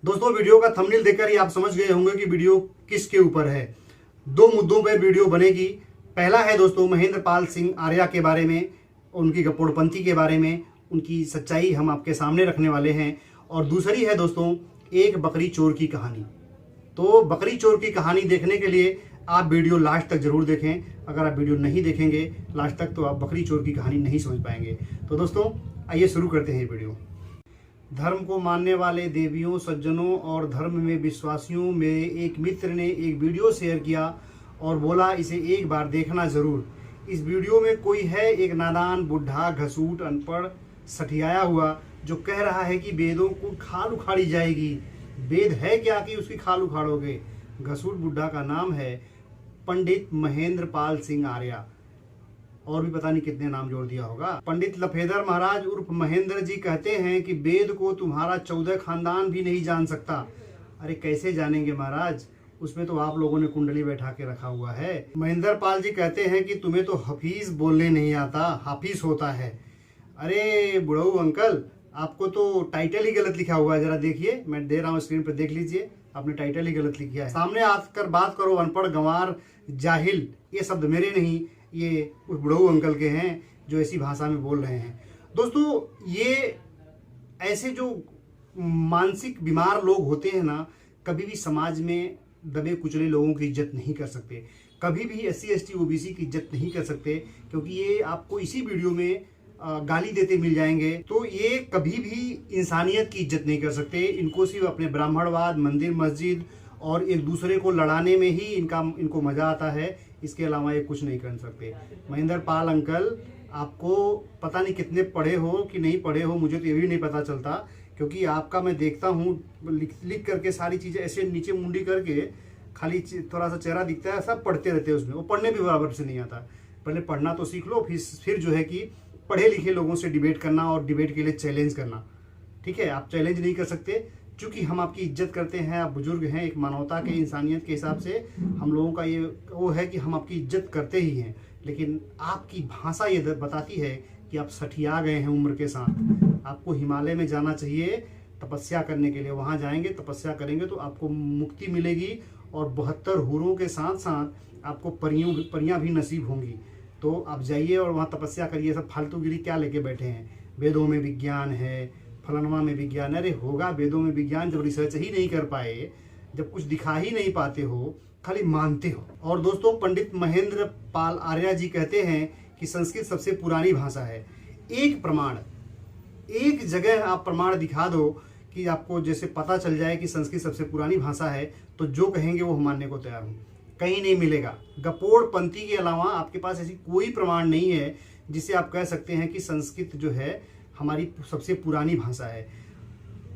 दोस्तों वीडियो का थंबनेल देखकर ही आप समझ गए होंगे कि वीडियो किसके ऊपर है। दो मुद्दों पर वीडियो बनेगी। पहला है दोस्तों महेंद्र पाल सिंह आर्या के बारे में, उनकी गपोड़पंथी के बारे में, उनकी सच्चाई हम आपके सामने रखने वाले हैं। और दूसरी है दोस्तों एक बकरी चोर की कहानी। तो बकरी चोर की कहानी देखने के लिए आप वीडियो लास्ट तक जरूर देखें। अगर आप वीडियो नहीं देखेंगे लास्ट तक तो आप बकरी चोर की कहानी नहीं समझ पाएंगे। तो दोस्तों आइए शुरू करते हैं ये वीडियो। धर्म को मानने वाले देवियों, सज्जनों और धर्म में विश्वासियों में एक मित्र ने एक वीडियो शेयर किया और बोला इसे एक बार देखना जरूर। इस वीडियो में कोई है एक नादान बुढ़ा, घसूट, अनपढ़, सठियाया हुआ जो कह रहा है कि वेदों को खाल उखाड़ी जाएगी। वेद है क्या कि उसकी खाल उखाड़ोगे। घसूट बुढ़ा का नाम है पंडित महेंद्र पाल सिंह आर्या, और भी पता नहीं कितने नाम जोड़ दिया होगा। पंडित लफेदर महाराज उर्फ महेंद्र जी कहते हैं कि वेद को तुम्हारा 14 खानदान भी नहीं जान सकता। अरे कैसे जानेंगे महाराज, उसमें तो आप लोगों ने कुंडली बैठा के रखा हुआ है। महेंद्र पाल जी कहते हैं कि तुम्हें तो हफीज बोलने नहीं आता, हाफिज होता है। अरे बुढ़ऊ अंकल, आपको तो टाइटल ही गलत लिखा हुआ है। जरा देखिए, मैं दे रहा हूँ स्क्रीन पर, देख लीजिए, आपने टाइटल ही गलत लिखा है। सामने आकर बात करो अनपढ़, गंवार, जाहिल, ये शब्द मेरे नहीं, ये उस बुढ़ऊ अंकल के हैं जो ऐसी भाषा में बोल रहे हैं। दोस्तों ये ऐसे जो मानसिक बीमार लोग होते हैं ना, कभी भी समाज में दबे कुचले लोगों की इज्जत नहीं कर सकते, कभी भी SC ST OBC की इज्जत नहीं कर सकते, क्योंकि ये आपको इसी वीडियो में गाली देते मिल जाएंगे। तो ये कभी भी इंसानियत की इज्जत नहीं कर सकते। इनको सिर्फ अपने ब्राह्मणवाद, मंदिर मस्जिद और एक दूसरे को लड़ाने में ही इनको मजा आता है। इसके अलावा ये कुछ नहीं कर सकते। महेंद्र पाल अंकल, आपको पता नहीं कितने पढ़े हो कि नहीं पढ़े हो, मुझे तो ये भी नहीं पता चलता, क्योंकि आपका मैं देखता हूँ लिख करके सारी चीज़ें ऐसे नीचे मुंडी करके खाली थोड़ा सा चेहरा दिखता है, सब पढ़ते रहते हैं उसमें। वो पढ़ने भी बराबर से नहीं आता। पहले पढ़ना तो सीख लो, फिर जो है कि पढ़े लिखे लोगों से डिबेट करना और डिबेट के लिए चैलेंज करना। ठीक है, आप चैलेंज नहीं कर सकते क्योंकि हम आपकी इज्जत करते हैं, आप बुजुर्ग हैं, एक मानवता के, इंसानियत के हिसाब से हम लोगों का ये वो है कि हम आपकी इज्जत करते ही हैं। लेकिन आपकी भाषा ये बताती है कि आप सठिया गए हैं उम्र के साथ। आपको हिमालय में जाना चाहिए तपस्या करने के लिए। वहाँ जाएंगे, तपस्या करेंगे तो आपको मुक्ति मिलेगी और 72 हूरों के साथ साथ आपको परियां भी नसीब होंगी। तो आप जाइए और वहाँ तपस्या करिए। सब फालतूगिरी क्या लेके बैठे हैं। वेदों में विज्ञान है, फलानवा में विज्ञान। अरे होगा वेदों में विज्ञान जब रिसर्च ही नहीं कर पाए, जब कुछ दिखा ही नहीं पाते हो, खाली मानते हो। और दोस्तों पंडित महेंद्र पाल आर्या जी कहते हैं कि संस्कृत सबसे पुरानी भाषा है। एक प्रमाण, एक जगह आप प्रमाण दिखा दो कि आपको जैसे पता चल जाए कि संस्कृत सबसे पुरानी भाषा है, तो जो कहेंगे वो हम मानने को तैयार हूँ। कहीं नहीं मिलेगा। गपोड़पंथी के अलावा आपके पास ऐसी कोई प्रमाण नहीं है जिससे आप कह सकते हैं कि संस्कृत जो है हमारी सबसे पुरानी भाषा है।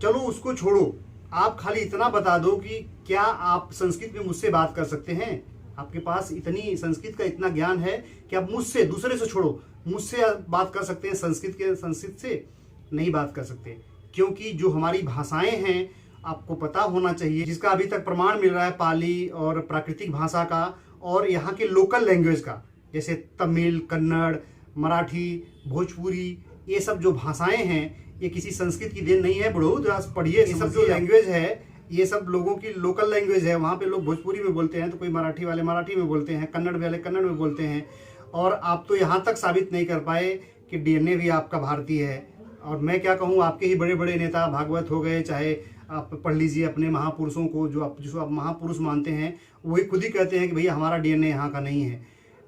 चलो उसको छोड़ो, आप खाली इतना बता दो कि क्या आप संस्कृत में मुझसे बात कर सकते हैं। आपके पास इतनी संस्कृत का इतना ज्ञान है कि आप मुझसे, दूसरे से छोड़ो, मुझसे बात कर सकते हैं। संस्कृत से नहीं बात कर सकते, क्योंकि जो हमारी भाषाएं हैं आपको पता होना चाहिए, जिसका अभी तक प्रमाण मिल रहा है पाली और प्राकृतिक भाषा का और यहाँ के लोकल लैंग्वेज का, जैसे तमिल, कन्नड़, मराठी, भोजपुरी, ये सब जो भाषाएं हैं ये किसी संस्कृत की देन नहीं है। बुढ़ऊ जरा पढ़िए। ये सब जो लैंग्वेज है ये सब लोगों की लोकल लैंग्वेज है। वहाँ पे लोग भोजपुरी में बोलते हैं तो कोई मराठी वाले मराठी में बोलते हैं, कन्नड़ वाले कन्नड़ में बोलते हैं। और आप तो यहाँ तक साबित नहीं कर पाए कि DNA भी आपका भारतीय है। और मैं क्या कहूँ, आपके ही बड़े बड़े नेता भागवत हो गए, चाहे आप पढ़ लीजिए अपने महापुरुषों को, जिसको आप महापुरुष मानते हैं, वही खुद ही कहते हैं कि भैया हमारा DNA यहाँ का नहीं है।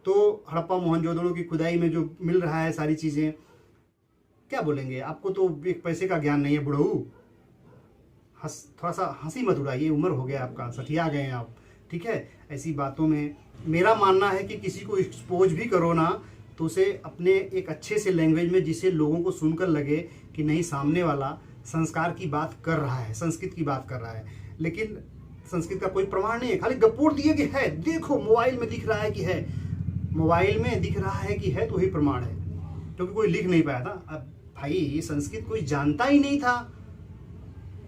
तो हड़प्पा मोहनजोदड़ो की खुदाई में जो मिल रहा है सारी चीज़ें, क्या बोलेंगे। आपको तो एक पैसे का ज्ञान नहीं है बुढ़ऊ। थोड़ा सा हंसी मत उड़ाइए, उम्र हो गया आपका, सठिया गए हैं आप। ठीक है, ऐसी बातों में मेरा मानना है कि किसी को एक्सपोज भी करो ना तो उसे अपने एक अच्छे से लैंग्वेज में, जिससे लोगों को सुनकर लगे कि नहीं सामने वाला संस्कार की बात कर रहा है, संस्कृत की बात कर रहा है। लेकिन संस्कृत का कोई प्रमाण नहीं है, खाली गपोड़ दिए कि है, देखो मोबाइल में दिख रहा है कि है, मोबाइल में दिख रहा है कि है तो ही प्रमाण है, क्योंकि कोई लिख नहीं पाया था। अब भाई संस्कृत कोई जानता ही नहीं था,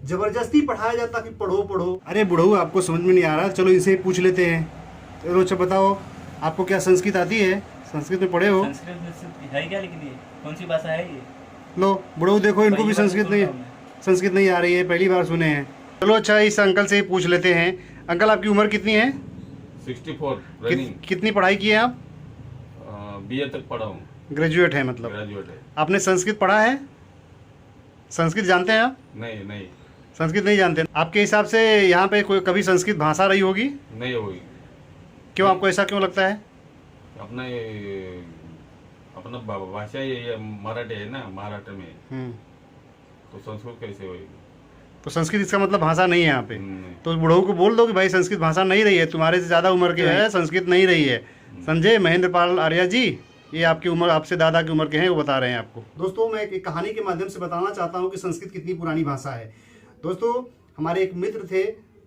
जबरदस्ती पढ़ाया जाता कि पढ़ो पढ़ो। अरे बुढ़ऊ आपको समझ में नहीं आ रहा, चलो इनसे पूछ लेते हैं। तो अच्छा बताओ, आपको क्या संस्कृत आती है? संस्कृत में पढ़े हो? संस्कृत है क्या लिखी है? कौन सी भाषा है ये? लो बुढ़ऊ देखो, इनको भी संस्कृत नहीं आ रही है, पहली बार सुने हैं। चलो अच्छा, इस अंकल से ही पूछ लेते हैं। अंकल आपकी उम्र कितनी है? 64 रनिंग। कितनी पढ़ाई की है आप? BA तक पढ़ा हूँ। ग्रेजुएट है मतलब? ग्रेजुएट है। आपने संस्कृत पढ़ा है? संस्कृत जानते हैं आप? नहीं संस्कृत नहीं जानते? आपके हिसाब से यहाँ पे कोई कभी संस्कृत भाषा रही होगी? नहीं होगी। क्यों, आपको ऐसा क्यों लगता है? अपना अपना भाषा ये मराठी है ना, महाराष्ट्र में, तो संस्कृत कैसे होगी? तो संस्कृत इसका मतलब भाषा नहीं है यहाँ पे? नहीं। तो बुढ़ऊ को बोल दो कि भाई संस्कृत भाषा नहीं रही है, तुम्हारे से ज़्यादा उम्र के है, संस्कृत नहीं रही है। समझे महेंद्र पाल आर्या जी? ये आपकी उम्र, आपसे दादा की उम्र के हैं, वो बता रहे हैं आपको। दोस्तों मैं एक कहानी के माध्यम से बताना चाहता हूँ कि संस्कृत कितनी पुरानी भाषा है। दोस्तों हमारे एक मित्र थे,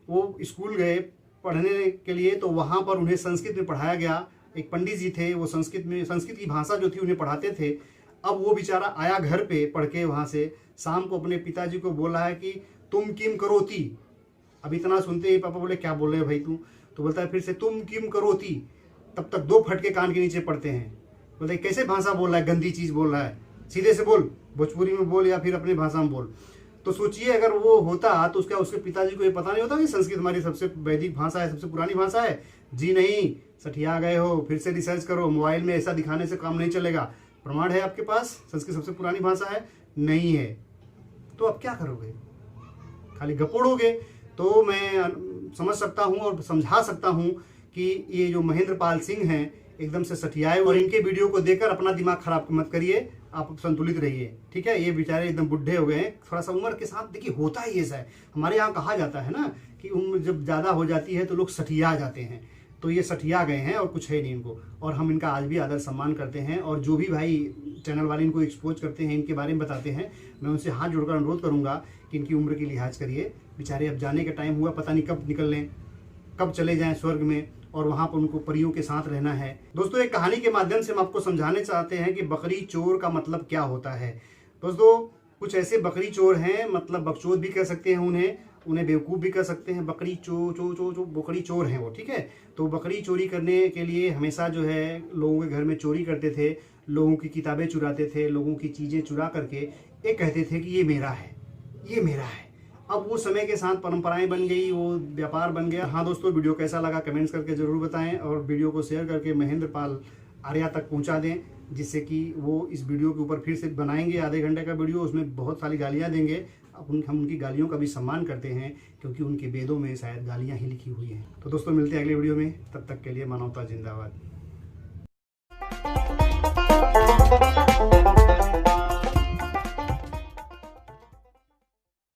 वो स्कूल गए पढ़ने के लिए, तो वहाँ पर उन्हें संस्कृत में पढ़ाया गया। एक पंडित जी थे, वो संस्कृत की भाषा जो थी उन्हें पढ़ाते थे। अब वो बेचारा आया घर पे पढ़ के वहाँ से, शाम को अपने पिताजी को बोल रहा है कि तुम किम करोती। अब इतना सुनते ही पापा बोले क्या बोल रहे हैं भाई तू? तो बोलता है फिर से तुम किम करोती। तब तक 2 फटके कान के नीचे पड़ते हैं। बोलते कैसे भाषा बोल रहा है, गंदी चीज़ बोल रहा है, सीधे से बोल, भोजपुरी में बोल या फिर अपनी भाषा में बोल। तो सोचिए अगर वो होता तो उसके पिताजी को ये पता नहीं होता कि संस्कृत हमारी सबसे वैदिक भाषा है, सबसे पुरानी भाषा है। जी नहीं, सठिया गए हो, फिर से रिसर्च करो। मोबाइल में ऐसा दिखाने से काम नहीं चलेगा। प्रमाण है आपके पास संस्कृत सबसे पुरानी भाषा है? नहीं है। तो अब क्या करोगे? खाली गपोड़ोगे? तो मैं समझ सकता हूँ और समझा सकता हूँ कि ये जो महेंद्र पाल सिंह हैं एकदम से सठियाए, और इनके वीडियो को देखकर अपना दिमाग खराब मत करिए, आप संतुलित रहिए, ठीक है? ये बेचारे एकदम बुढ़े हो गए हैं, थोड़ा सा उम्र के साथ देखिए होता ही ऐसा है। हमारे यहाँ कहा जाता है ना कि उम्र जब ज़्यादा हो जाती है तो लोग सठिया जाते हैं, तो ये सठिया गए हैं और कुछ है नहीं इनको। और हम इनका आज भी आदर सम्मान करते हैं, और जो भी भाई चैनल वाले इनको एक्सपोज करते हैं, इनके बारे में बताते हैं, मैं उनसे हाथ जोड़कर अनुरोध करूँगा कि इनकी उम्र की लिहाज करिए। बेचारे अब जाने का टाइम हुआ, पता नहीं कब निकल लें, कब चले जाएं स्वर्ग में, और वहाँ पर उनको परियों के साथ रहना है। दोस्तों एक कहानी के माध्यम से हम आपको समझाने चाहते हैं कि बकरी चोर का मतलब क्या होता है। दोस्तों कुछ ऐसे बकरी चोर हैं, मतलब बकचोद भी कह सकते हैं उन्हें बेवकूफ़ भी कह सकते हैं। बकरी बकरी चोर हैं वो, ठीक है? तो बकरी चोरी करने के लिए हमेशा जो है लोगों के घर में चोरी करते थे, लोगों की किताबें चुराते थे, लोगों की चीज़ें चुरा करके ये कहते थे कि ये मेरा है, ये मेरा है। अब वो समय के साथ परंपराएं बन गई, वो व्यापार बन गया। हाँ दोस्तों, वीडियो कैसा लगा कमेंट्स करके ज़रूर बताएं, और वीडियो को शेयर करके महेंद्र पाल आर्या तक पहुंचा दें, जिससे कि वो इस वीडियो के ऊपर फिर से बनाएंगे आधे घंटे का वीडियो, उसमें बहुत सारी गालियां देंगे। अब हम उनकी गालियों का भी सम्मान करते हैं, क्योंकि उनके वेदों में शायद गालियाँ ही लिखी हुई हैं। तो दोस्तों मिलते हैं अगले वीडियो में, तब तक के लिए मानवता जिंदाबाद।